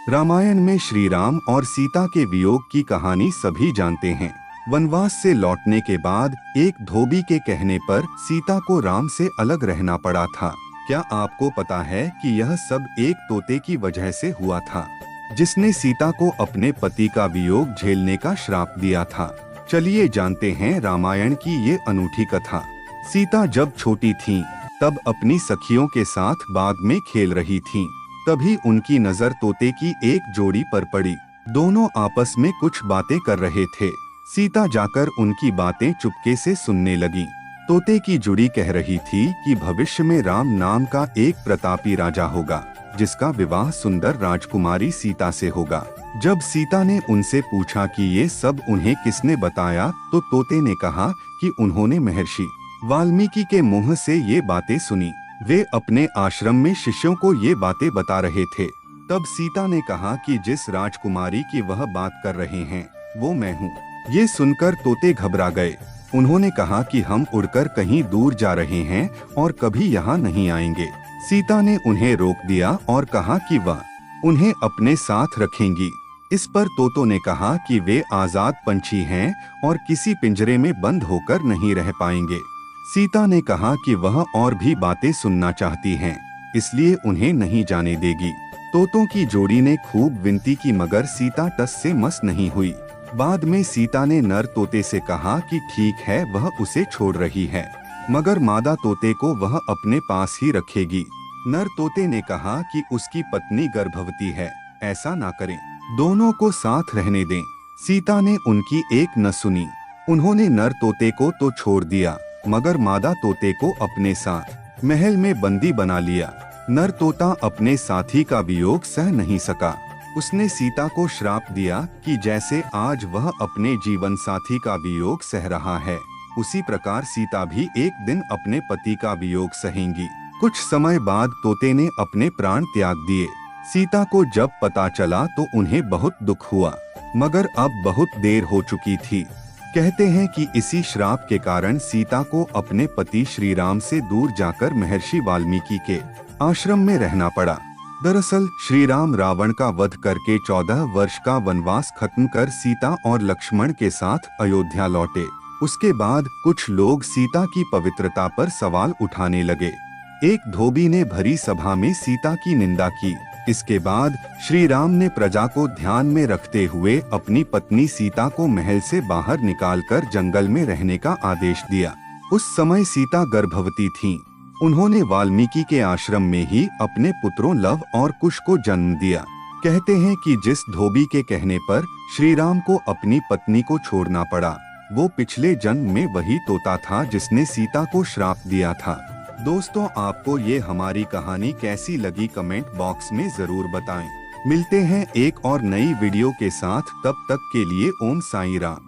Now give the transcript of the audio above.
रामायण में श्री राम और सीता के वियोग की कहानी सभी जानते हैं। वनवास से लौटने के बाद एक धोबी के कहने पर सीता को राम से अलग रहना पड़ा था। क्या आपको पता है कि यह सब एक तोते की वजह से हुआ था, जिसने सीता को अपने पति का वियोग झेलने का श्राप दिया था। चलिए जानते हैं रामायण की ये अनूठी कथा। सीता जब छोटी थीं, तब अपनी सखियों के साथ बाग में खेल रही थीं। तभी उनकी नजर तोते की एक जोड़ी पर पड़ी। दोनों आपस में कुछ बातें कर रहे थे। सीता जाकर उनकी बातें चुपके से सुनने लगी। तोते की जोड़ी कह रही थी कि भविष्य में राम नाम का एक प्रतापी राजा होगा, जिसका विवाह सुंदर राजकुमारी सीता से होगा। जब सीता ने उनसे पूछा कि ये सब उन्हें किसने बताया, तो तोते ने कहा कि उन्होंने महर्षि वाल्मीकि के मुंह से ये बातें सुनी। वे अपने आश्रम में शिष्यों को ये बातें बता रहे थे। तब सीता ने कहा कि जिस राजकुमारी की वह बात कर रहे हैं, वो मैं हूँ। ये सुनकर तोते घबरा गए। उन्होंने कहा कि हम उड़कर कहीं दूर जा रहे हैं और कभी यहाँ नहीं आएंगे। सीता ने उन्हें रोक दिया और कहा कि वह उन्हें अपने साथ रखेंगी। इस पर तोतों ने कहा कि वे आजाद पंछी हैं और किसी पिंजरे में बंद होकर नहीं रह पाएंगे। सीता ने कहा कि वह और भी बातें सुनना चाहती हैं, इसलिए उन्हें नहीं जाने देगी। तोतों की जोड़ी ने खूब विनती की, मगर सीता टस से मस नहीं हुई। बाद में सीता ने नर तोते से कहा कि ठीक है, वह उसे छोड़ रही है, मगर मादा तोते को वह अपने पास ही रखेगी। नर तोते ने कहा कि उसकी पत्नी गर्भवती है, ऐसा ना करें, दोनों को साथ रहने दें। सीता ने उनकी एक न सुनी। उन्होंने नर तोते को तो छोड़ दिया, मगर मादा तोते को अपने साथ महल में बंदी बना लिया। नर तोता अपने साथी का वियोग सह नहीं सका। उसने सीता को श्राप दिया कि जैसे आज वह अपने जीवन साथी का वियोग सह रहा है, उसी प्रकार सीता भी एक दिन अपने पति का वियोग सहेंगी। कुछ समय बाद तोते ने अपने प्राण त्याग दिए। सीता को जब पता चला तो उन्हें बहुत दुख हुआ, मगर अब बहुत देर हो चुकी थी। कहते हैं कि इसी श्राप के कारण सीता को अपने पति श्री राम से दूर जाकर महर्षि वाल्मीकि के आश्रम में रहना पड़ा। दरअसल श्री राम रावण का वध करके 14 वर्ष का वनवास खत्म कर सीता और लक्ष्मण के साथ अयोध्या लौटे। उसके बाद कुछ लोग सीता की पवित्रता पर सवाल उठाने लगे। एक धोबी ने भरी सभा में सीता की निंदा की। इसके बाद श्री राम ने प्रजा को ध्यान में रखते हुए अपनी पत्नी सीता को महल से बाहर निकालकर जंगल में रहने का आदेश दिया। उस समय सीता गर्भवती थीं। उन्होंने वाल्मीकि के आश्रम में ही अपने पुत्रों लव और कुश को जन्म दिया। कहते हैं कि जिस धोबी के कहने पर श्री राम को अपनी पत्नी को छोड़ना पड़ा, वो पिछले जन्म में वही तोता था जिसने सीता को श्राप दिया था। दोस्तों, आपको ये हमारी कहानी कैसी लगी कमेंट बॉक्स में जरूर बताएं। मिलते हैं एक और नई वीडियो के साथ, तब तक के लिए ओम साईं राम।